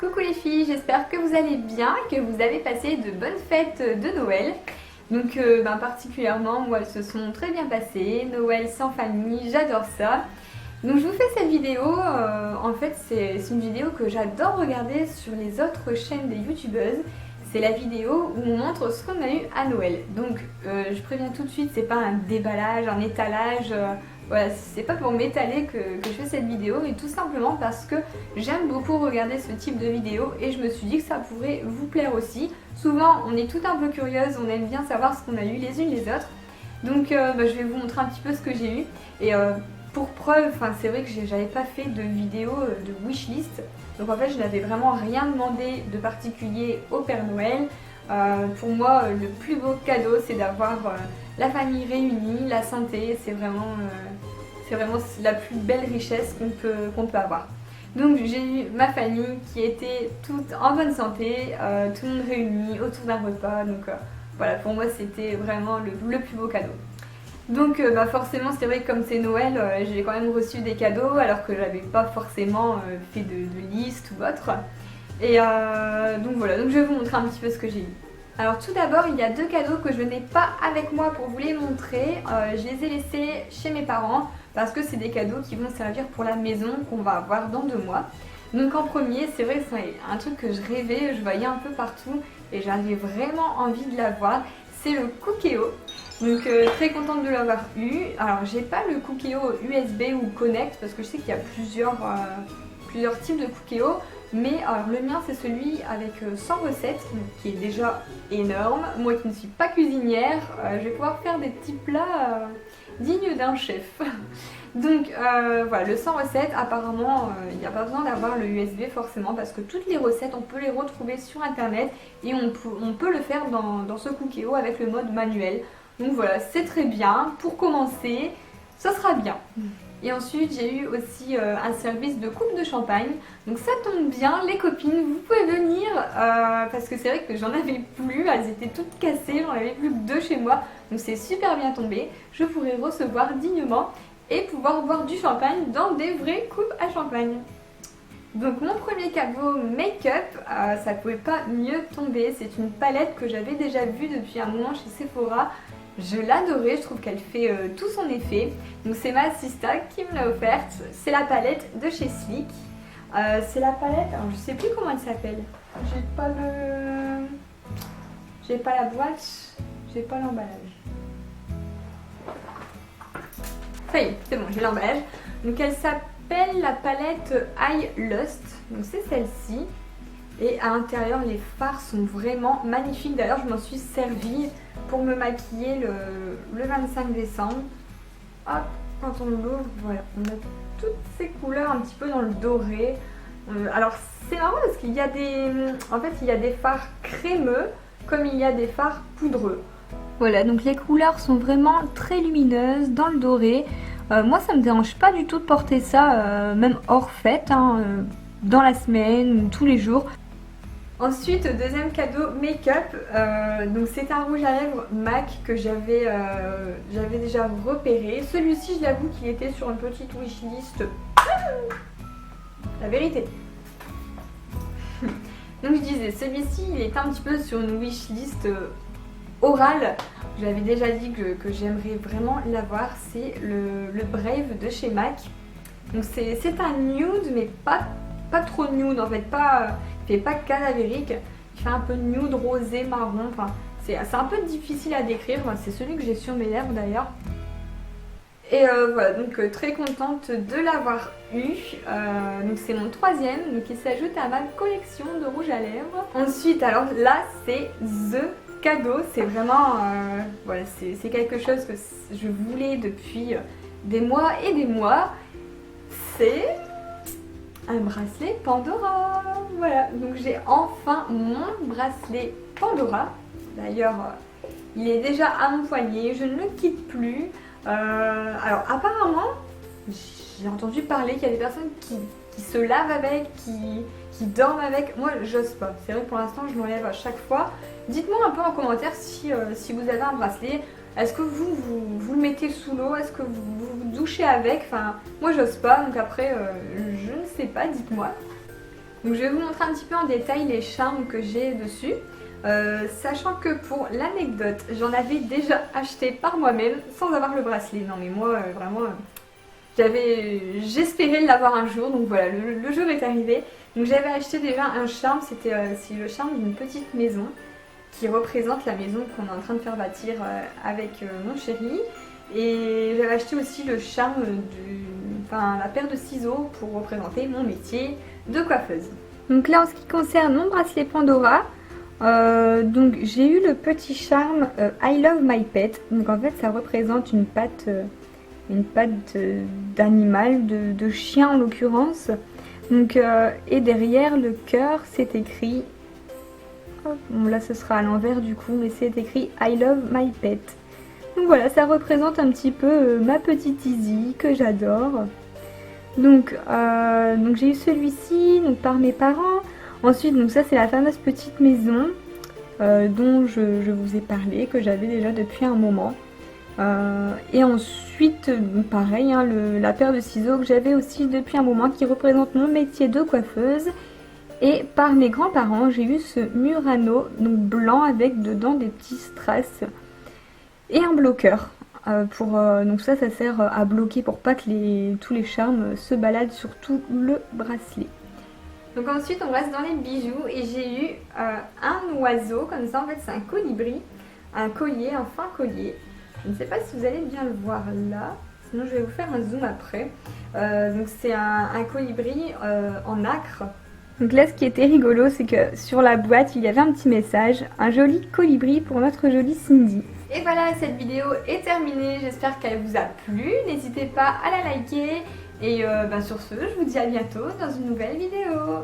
Coucou les filles, j'espère que vous allez bien et que vous avez passé de bonnes fêtes de Noël. Donc particulièrement, moi elles se sont très bien passées. Noël sans famille, j'adore ça. Donc je vous fais cette vidéo, en fait c'est une vidéo que j'adore regarder sur les autres chaînes des youtubeuses. C'est la vidéo où on montre ce qu'on a eu à Noël. Donc je préviens tout de suite, c'est pas un déballage, un étalage, voilà, c'est pas pour m'étaler que je fais cette vidéo, mais tout simplement parce que j'aime beaucoup regarder ce type de vidéo et je me suis dit que ça pourrait vous plaire aussi. Souvent on est tout un peu curieuse, on aime bien savoir ce qu'on a eu les unes les autres. Donc je vais vous montrer un petit peu ce que j'ai eu. Et pour preuve, c'est vrai que j'avais pas fait de vidéo de wishlist. Donc en fait je n'avais vraiment rien demandé de particulier au Père Noël. Pour moi le plus beau cadeau c'est d'avoir la famille réunie, la santé, c'est vraiment la plus belle richesse qu'on peut avoir. Donc j'ai eu ma famille qui était toute en bonne santé, tout le monde réuni autour d'un repas, donc voilà, pour moi c'était vraiment le plus beau cadeau. Donc forcément c'est vrai que comme c'est Noël, j'ai quand même reçu des cadeaux alors que j'avais pas forcément fait de liste ou autre. Et donc voilà, donc je vais vous montrer un petit peu ce que j'ai eu. Alors tout d'abord, il y a deux cadeaux que je n'ai pas avec moi pour vous les montrer. Je les ai laissés chez mes parents parce que c'est des cadeaux qui vont servir pour la maison qu'on va avoir dans 2 mois. Donc en premier, c'est vrai que c'est un truc que je rêvais, je voyais un peu partout et j'avais vraiment envie de l'avoir. C'est le Cookéo. Donc très contente de l'avoir eu. Alors j'ai pas le Cookéo USB ou Connect parce que je sais qu'il y a plusieurs types de Cookéo. Mais alors le mien c'est celui avec 100 recettes, qui est déjà énorme. Moi qui ne suis pas cuisinière, je vais pouvoir faire des petits plats dignes d'un chef. Donc voilà, le 100 recettes, apparemment il n'y a pas besoin d'avoir le USB forcément parce que toutes les recettes on peut les retrouver sur internet et on peut le faire dans ce Cookéo avec le mode manuel. Donc voilà, c'est très bien. Pour commencer, ça sera bien. Et ensuite j'ai eu aussi un service de coupe de champagne. Donc ça tombe bien les copines, vous pouvez venir parce que c'est vrai que j'en avais plus, elles étaient toutes cassées, j'en avais plus que 2 chez moi. Donc c'est super bien tombé, je pourrai recevoir dignement et pouvoir boire du champagne dans des vraies coupes à champagne. Donc mon premier cadeau make-up, ça pouvait pas mieux tomber. C'est une palette que j'avais déjà vue depuis un moment chez Sephora. Je l'adorais, je trouve qu'elle fait tout son effet. Donc c'est ma sista qui me l'a offerte. C'est la palette de chez Sleek. C'est la palette, alors je sais plus comment elle s'appelle. J'ai pas la boîte, j'ai pas l'emballage. Ça y est, c'est bon, j'ai l'emballage. Donc elle s'appelle la palette Eye Lust. Donc c'est celle-ci. Et à l'intérieur, les fards sont vraiment magnifiques. D'ailleurs, je m'en suis servie pour me maquiller le 25 décembre. Hop, quand on l'ouvre, voilà, on a toutes ces couleurs un petit peu dans le doré. Alors, c'est marrant parce qu'il y a des fards crémeux comme il y a des fards poudreux. Voilà, donc les couleurs sont vraiment très lumineuses dans le doré. Moi, ça me dérange pas du tout de porter ça, même hors fête, dans la semaine ou tous les jours. Ensuite, deuxième cadeau make-up, donc c'est un rouge à lèvres MAC que j'avais déjà repéré. Celui-ci, je l'avoue qu'il était sur une petite wishlist. La vérité. Donc je disais, celui-ci, il est un petit peu sur une wishlist orale. J'avais déjà dit que j'aimerais vraiment l'avoir. C'est le Brave de chez MAC. Donc c'est un nude, mais pas trop nude en fait, il fait pas cadavérique, il fait un peu nude, rosé, marron, c'est un peu difficile à décrire, c'est celui que j'ai sur mes lèvres d'ailleurs. Et voilà, donc très contente de l'avoir eu, donc c'est mon 3e, donc il s'ajoute à ma collection de rouge à lèvres. Ensuite, alors là c'est THE cadeau, c'est vraiment, voilà, c'est quelque chose que je voulais depuis des mois et des mois, c'est un bracelet Pandora. Voilà, donc j'ai enfin mon bracelet Pandora. D'ailleurs, il est déjà à mon poignet, je ne le quitte plus. Alors apparemment, j'ai entendu parler qu'il y a des personnes qui se lavent avec, qui dorment avec. Moi, j'ose pas. C'est vrai que pour l'instant, je m'enlève à chaque fois. Dites-moi un peu en commentaire si vous avez un bracelet. Est-ce que vous le mettez sous l'eau? Est-ce que vous douchez avec? Enfin, moi j'ose pas, donc après, je ne sais pas, dites-moi. Donc je vais vous montrer un petit peu en détail les charmes que j'ai dessus. Sachant que pour l'anecdote, j'en avais déjà acheté par moi-même sans avoir le bracelet. Non mais moi vraiment, j'espérais l'avoir un jour, donc voilà, le jour est arrivé. Donc j'avais acheté déjà un charme, c'est le charme d'une petite maison qui représente la maison qu'on est en train de faire bâtir avec mon chéri. Et j'avais acheté aussi le charme la paire de ciseaux pour représenter mon métier de coiffeuse. Donc là en ce qui concerne mon bracelet Pandora, donc j'ai eu le petit charme I love my pet. Donc en fait ça représente une patte d'animal, de chien en l'occurrence. Donc et derrière le cœur c'est écrit, bon là ce sera à l'envers du coup, mais c'est écrit I love my pet. Donc voilà, ça représente un petit peu ma petite Izzy que j'adore. Donc j'ai eu celui-ci par mes parents. Ensuite, donc ça c'est la fameuse petite maison dont je vous ai parlé, que j'avais déjà depuis un moment. Et ensuite, pareil, hein, la paire de ciseaux que j'avais aussi depuis un moment qui représente mon métier de coiffeuse. Et par mes grands-parents, j'ai eu ce Murano donc blanc avec dedans des petits strass et un bloqueur. Donc ça sert à bloquer pour pas que tous les charmes se baladent sur tout le bracelet. Donc ensuite on reste dans les bijoux et j'ai eu un oiseau comme ça, en fait c'est un colibri, un collier, un fin collier. Je ne sais pas si vous allez bien le voir là, sinon je vais vous faire un zoom après. Donc c'est un colibri en nacre. Donc là ce qui était rigolo c'est que sur la boîte il y avait un petit message, un joli colibri pour notre jolie Cindy. Et voilà, cette vidéo est terminée, j'espère qu'elle vous a plu, n'hésitez pas à la liker. Et sur ce, je vous dis à bientôt dans une nouvelle vidéo.